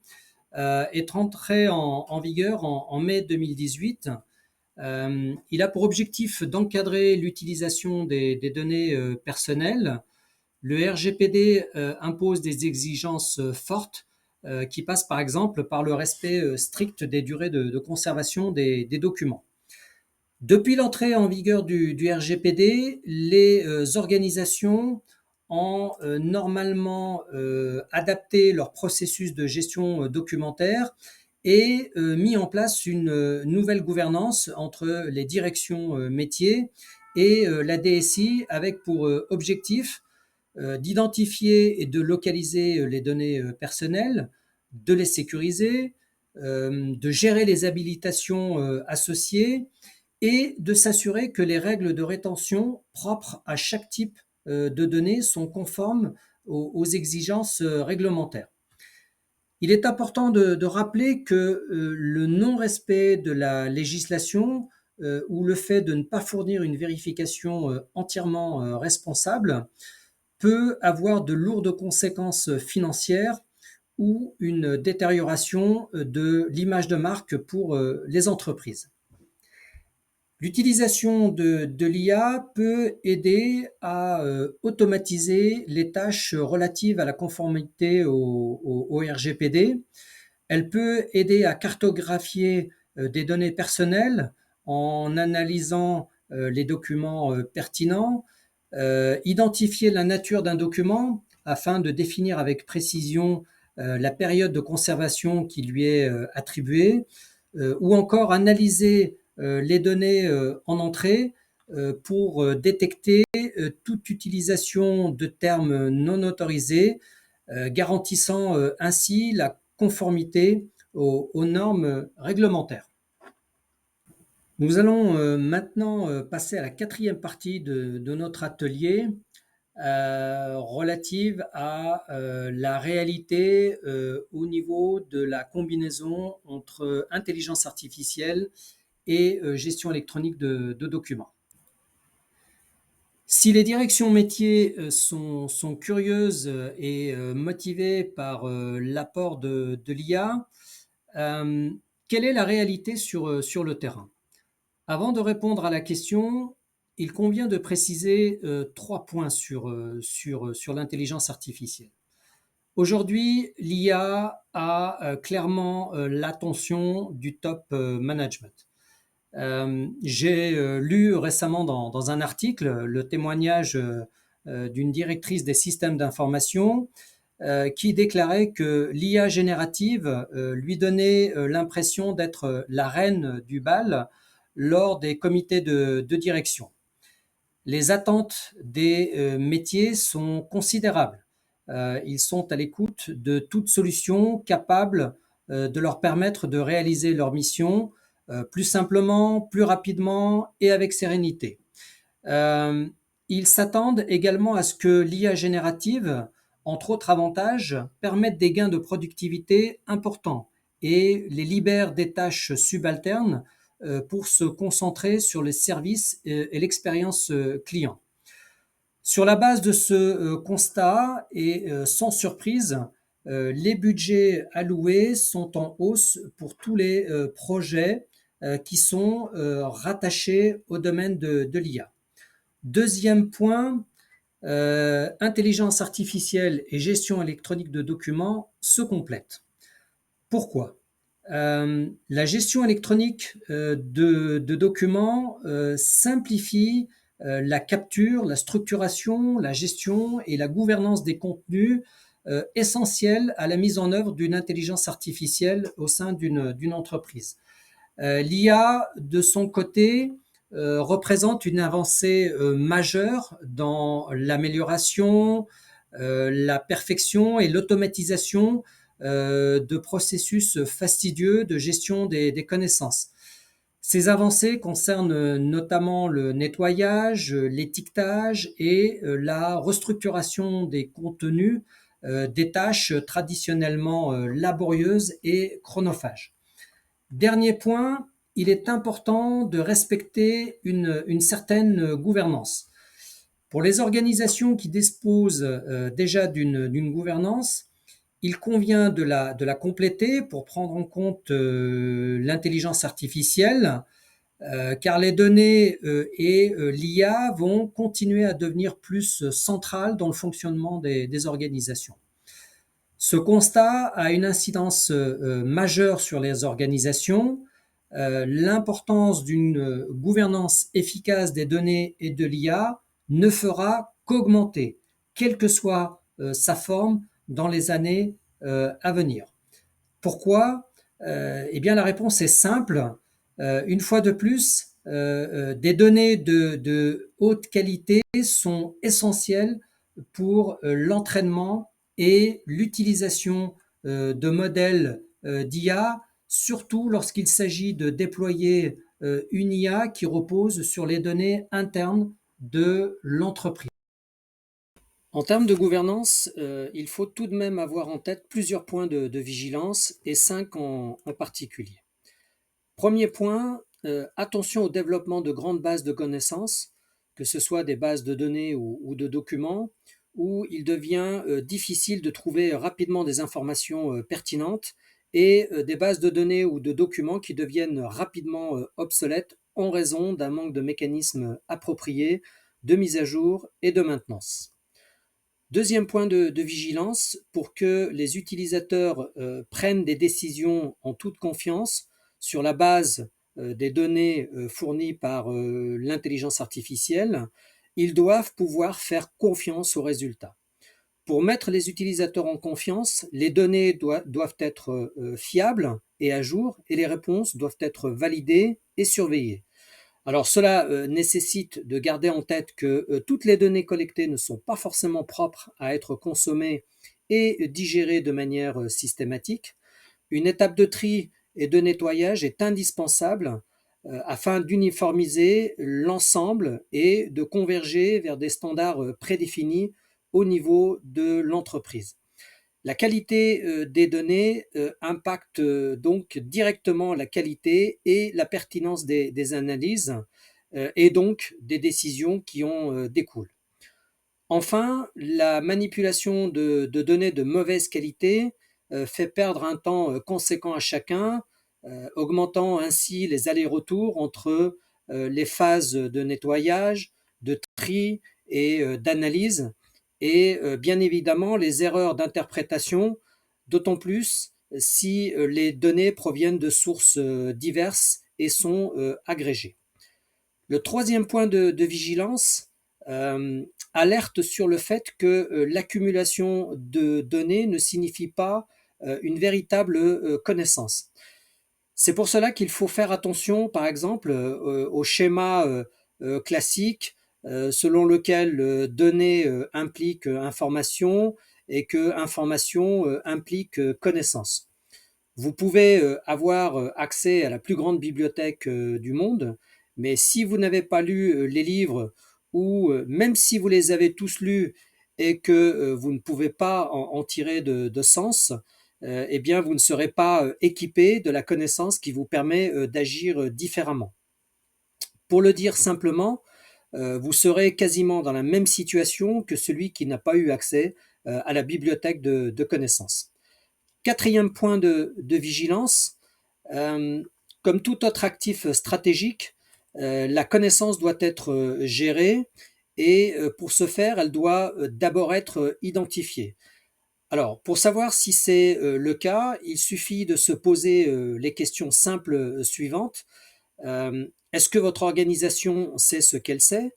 est entré en vigueur en mai 2018. Il a pour objectif d'encadrer l'utilisation des données personnelles. Le RGPD impose des exigences fortes qui passent par exemple par le respect strict des durées de conservation des documents. Depuis l'entrée en vigueur du RGPD, les organisations ont normalement adapté leur processus de gestion documentaire et mis en place une nouvelle gouvernance entre les directions métiers et la DSI avec pour objectif d'identifier et de localiser les données personnelles, de les sécuriser, de gérer les habilitations associées et de s'assurer que les règles de rétention propres à chaque type de données sont conformes aux exigences réglementaires. Il est important de rappeler que le non-respect de la législation ou le fait de ne pas fournir une vérification entièrement responsable peut avoir de lourdes conséquences financières ou une détérioration de l'image de marque pour les entreprises. L'utilisation de l'IA peut aider à automatiser les tâches relatives à la conformité au RGPD. Elle peut aider à cartographier des données personnelles en analysant les documents pertinents, identifier la nature d'un document afin de définir avec précision la période de conservation qui lui est attribuée, ou encore analyser les données en entrée pour détecter toute utilisation de termes non autorisés, garantissant ainsi la conformité aux normes réglementaires. Nous allons maintenant passer à la quatrième partie de notre atelier relative à la réalité au niveau de la combinaison entre intelligence artificielle et gestion électronique de documents. Si les directions métiers sont curieuses et motivées par l'apport de l'IA, quelle est la réalité sur le terrain? Avant de répondre à la question, il convient de préciser 3 points sur l'intelligence artificielle. Aujourd'hui, l'IA a clairement l'attention du top management. J'ai lu récemment dans un article le témoignage d'une directrice des systèmes d'information qui déclarait que l'IA générative lui donnait l'impression d'être la reine du bal lors des comités de direction. Les attentes des métiers sont considérables. Ils sont à l'écoute de toute solution capable de leur permettre de réaliser leur mission plus simplement, plus rapidement et avec sérénité. Ils s'attendent également à ce que l'IA générative, entre autres avantages, permette des gains de productivité importants et les libère des tâches subalternes pour se concentrer sur les services et l'expérience client. Sur la base de ce constat et sans surprise, les budgets alloués sont en hausse pour tous les projets qui sont rattachés au domaine de l'IA. Deuxième point, intelligence artificielle et gestion électronique de documents se complètent. Pourquoi ? La gestion électronique de documents simplifie la capture, la structuration, la gestion et la gouvernance des contenus essentiels à la mise en œuvre d'une intelligence artificielle au sein d'une entreprise. L'IA, de son côté, représente une avancée majeure dans l'amélioration, la perfection et l'automatisation de processus fastidieux de gestion des connaissances. Ces avancées concernent notamment le nettoyage, l'étiquetage et la restructuration des contenus, des tâches traditionnellement laborieuses et chronophages. Dernier point, il est important de respecter une certaine gouvernance. Pour les organisations qui disposent déjà d'une gouvernance, il convient de la compléter pour prendre en compte l'intelligence artificielle, car les données et l'IA vont continuer à devenir plus centrales dans le fonctionnement des organisations. Ce constat a une incidence majeure sur les organisations. L'importance d'une gouvernance efficace des données et de l'IA ne fera qu'augmenter, quelle que soit sa forme, dans les années à venir. Pourquoi ? Eh bien, la réponse est simple. Une fois de plus, des données de haute qualité sont essentielles pour l'entraînement et l'utilisation de modèles d'IA, surtout lorsqu'il s'agit de déployer une IA qui repose sur les données internes de l'entreprise. En termes de gouvernance, il faut tout de même avoir en tête plusieurs points de vigilance et 5 en particulier. Premier point, attention au développement de grandes bases de connaissances, que ce soit des bases de données ou de documents, où il devient difficile de trouver rapidement des informations pertinentes et des bases de données ou de documents qui deviennent rapidement obsolètes en raison d'un manque de mécanismes appropriés de mise à jour et de maintenance. Deuxième point de vigilance, pour que les utilisateurs prennent des décisions en toute confiance sur la base des données fournies par l'intelligence artificielle, ils doivent pouvoir faire confiance aux résultats. Pour mettre les utilisateurs en confiance, les données doivent être fiables et à jour, et les réponses doivent être validées et surveillées. Alors cela nécessite de garder en tête que toutes les données collectées ne sont pas forcément propres à être consommées et digérées de manière systématique. Une étape de tri et de nettoyage est indispensable afin d'uniformiser l'ensemble et de converger vers des standards prédéfinis au niveau de l'entreprise. La qualité des données impacte donc directement la qualité et la pertinence des analyses et donc des décisions qui en découlent. Enfin, la manipulation de données de mauvaise qualité fait perdre un temps conséquent à chacun, augmentant ainsi les allers-retours entre les phases de nettoyage, de tri et d'analyse, et bien évidemment les erreurs d'interprétation, d'autant plus si les données proviennent de sources diverses et sont agrégées. Le troisième point de vigilance alerte sur le fait que l'accumulation de données ne signifie pas une véritable connaissance. C'est pour cela qu'il faut faire attention, par exemple, au schéma classique selon lequel données implique information et que information implique connaissance. Vous pouvez avoir accès à la plus grande bibliothèque du monde, mais si vous n'avez pas lu les livres ou même si vous les avez tous lus et que vous ne pouvez pas en tirer de sens, eh bien vous ne serez pas équipé de la connaissance qui vous permet d'agir différemment. Pour le dire simplement, vous serez quasiment dans la même situation que celui qui n'a pas eu accès à la bibliothèque de connaissances. Quatrième point de vigilance, comme tout autre actif stratégique, la connaissance doit être gérée et pour ce faire, elle doit d'abord être identifiée. Alors, pour savoir si c'est le cas, il suffit de se poser les questions simples suivantes. Est-ce que votre organisation sait ce qu'elle sait?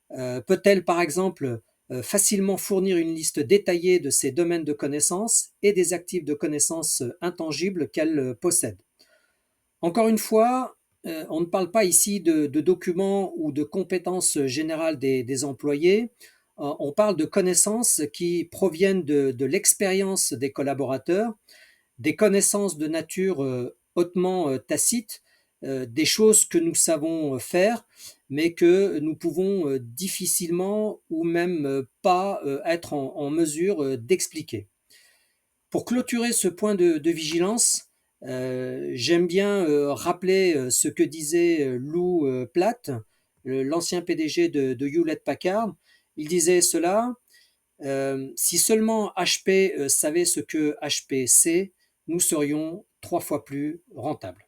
Peut-elle, par exemple, facilement fournir une liste détaillée de ses domaines de connaissances et des actifs de connaissances intangibles qu'elle possède? Encore une fois, on ne parle pas ici de documents ou de compétences générales des employés. On parle de connaissances qui proviennent de l'expérience des collaborateurs, des connaissances de nature hautement tacite, des choses que nous savons faire, mais que nous pouvons difficilement ou même pas être en mesure d'expliquer. Pour clôturer ce point de vigilance, j'aime bien rappeler ce que disait Lou Platt, l'ancien PDG de Hewlett-Packard. Il disait cela, si seulement HP savait ce que HP sait, nous serions 3 fois plus rentables.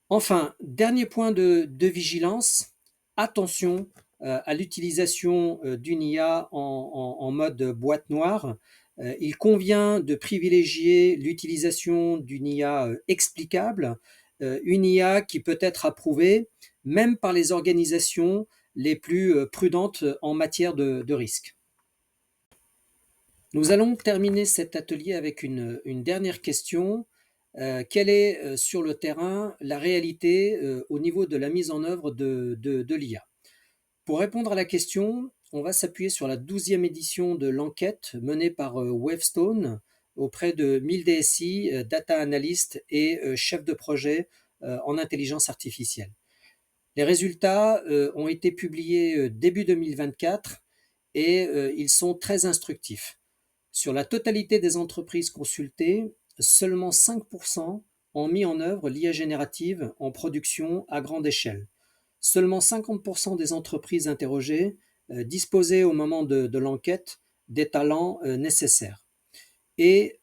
Enfin, dernier point de vigilance, attention à l'utilisation d'une IA en mode boîte noire. Il convient de privilégier l'utilisation d'une IA explicable, une IA qui peut être approuvée même par les organisations les plus prudentes en matière de risque. Nous allons terminer cet atelier avec une dernière question. Quelle est sur le terrain la réalité au niveau de la mise en œuvre de l'IA? Pour répondre à la question, on va s'appuyer sur la 12e édition de l'enquête menée par Wavestone auprès de 1000 DSI, data analystes et chefs de projet en intelligence artificielle. Les résultats ont été publiés début 2024 et ils sont très instructifs. Sur la totalité des entreprises consultées, seulement 5% ont mis en œuvre l'IA générative en production à grande échelle. Seulement 50% des entreprises interrogées disposaient au moment de l'enquête des talents nécessaires. Et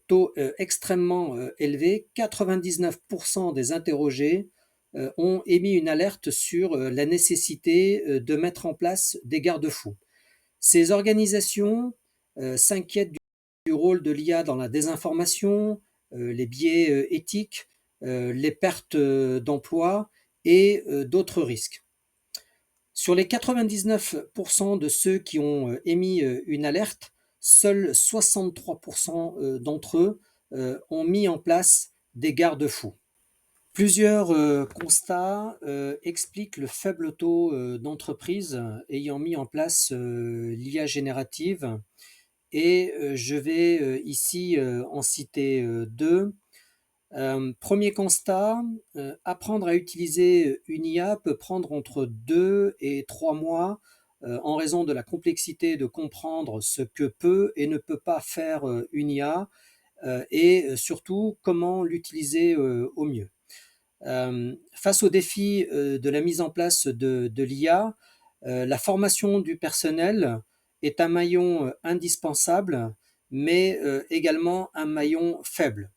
taux extrêmement élevé, 99% des interrogés ont émis une alerte sur la nécessité de mettre en place des garde-fous. Ces organisations s'inquiètent du rôle de l'IA dans la désinformation, les biais éthiques, les pertes d'emplois et d'autres risques. Sur les 99% de ceux qui ont émis une alerte, seuls 63% d'entre eux ont mis en place des garde-fous. Plusieurs constats expliquent le faible taux d'entreprises ayant mis en place l'IA générative et je vais ici en citer deux. Premier constat, apprendre à utiliser une IA peut prendre entre 2 et 3 mois en raison de la complexité de comprendre ce que peut et ne peut pas faire une IA et surtout comment l'utiliser au mieux. Face au défi de la mise en place de l'IA, la formation du personnel est un maillon indispensable, mais également un maillon faible.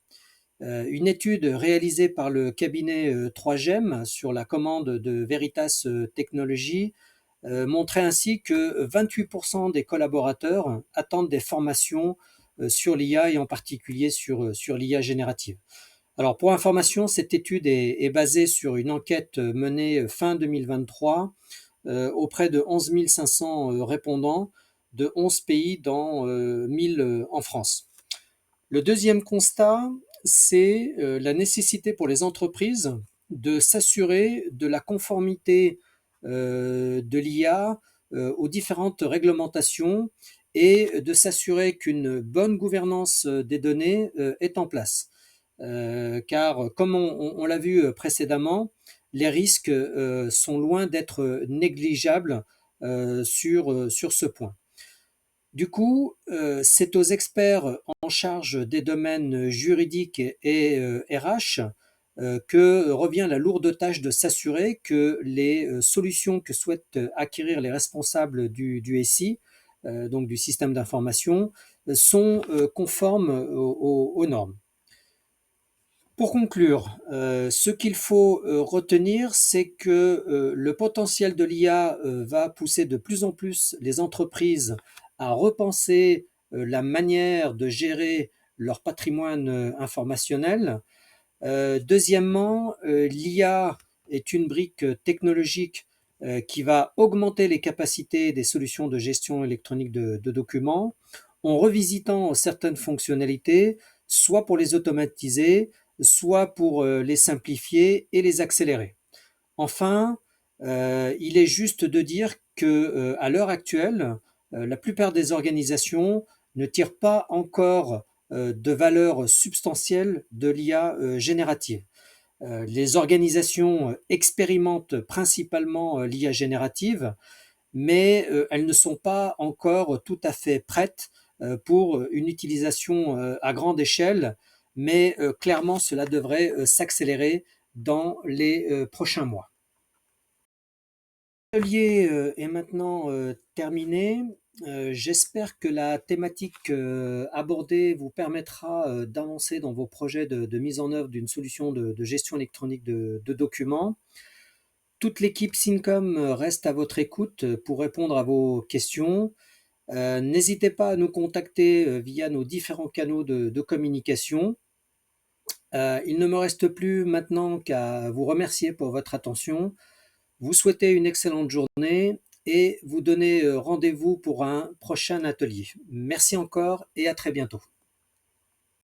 Une étude réalisée par le cabinet 3GEM sur la commande de Veritas Technologies montrait ainsi que 28% des collaborateurs attendent des formations sur l'IA et en particulier sur l'IA générative. Alors pour information, cette étude est basée sur une enquête menée fin 2023 auprès de 11 500 répondants de 11 pays dans 1000 en France. Le deuxième constat, c'est la nécessité pour les entreprises de s'assurer de la conformité de l'IA aux différentes réglementations et de s'assurer qu'une bonne gouvernance des données est en place. Car comme on l'a vu précédemment, les risques sont loin d'être négligeables sur ce point. Du coup, c'est aux experts en charge des domaines juridiques et RH que revient la lourde tâche de s'assurer que les solutions que souhaitent acquérir les responsables du SI, donc du système d'information, sont conformes aux normes. Pour conclure, ce qu'il faut retenir, c'est que le potentiel de l'IA va pousser de plus en plus les entreprises à repenser la manière de gérer leur patrimoine informationnel. Deuxièmement, l'IA est une brique technologique qui va augmenter les capacités des solutions de gestion électronique de documents en revisitant certaines fonctionnalités, soit pour les automatiser, soit pour les simplifier et les accélérer. Enfin, il est juste de dire que à l'heure actuelle, la plupart des organisations ne tirent pas encore de valeur substantielle de l'IA générative. Les organisations expérimentent principalement l'IA générative, mais elles ne sont pas encore tout à fait prêtes pour une utilisation à grande échelle, mais clairement cela devrait s'accélérer dans les prochains mois. L'atelier est maintenant terminé. J'espère que la thématique abordée vous permettra d'avancer dans vos projets de mise en œuvre d'une solution de gestion électronique de documents. Toute l'équipe Syncom reste à votre écoute pour répondre à vos questions. N'hésitez pas à nous contacter via nos différents canaux de communication. Il ne me reste plus maintenant qu'à vous remercier pour votre attention, vous souhaiter une excellente journée et vous donner rendez-vous pour un prochain atelier. Merci encore et à très bientôt.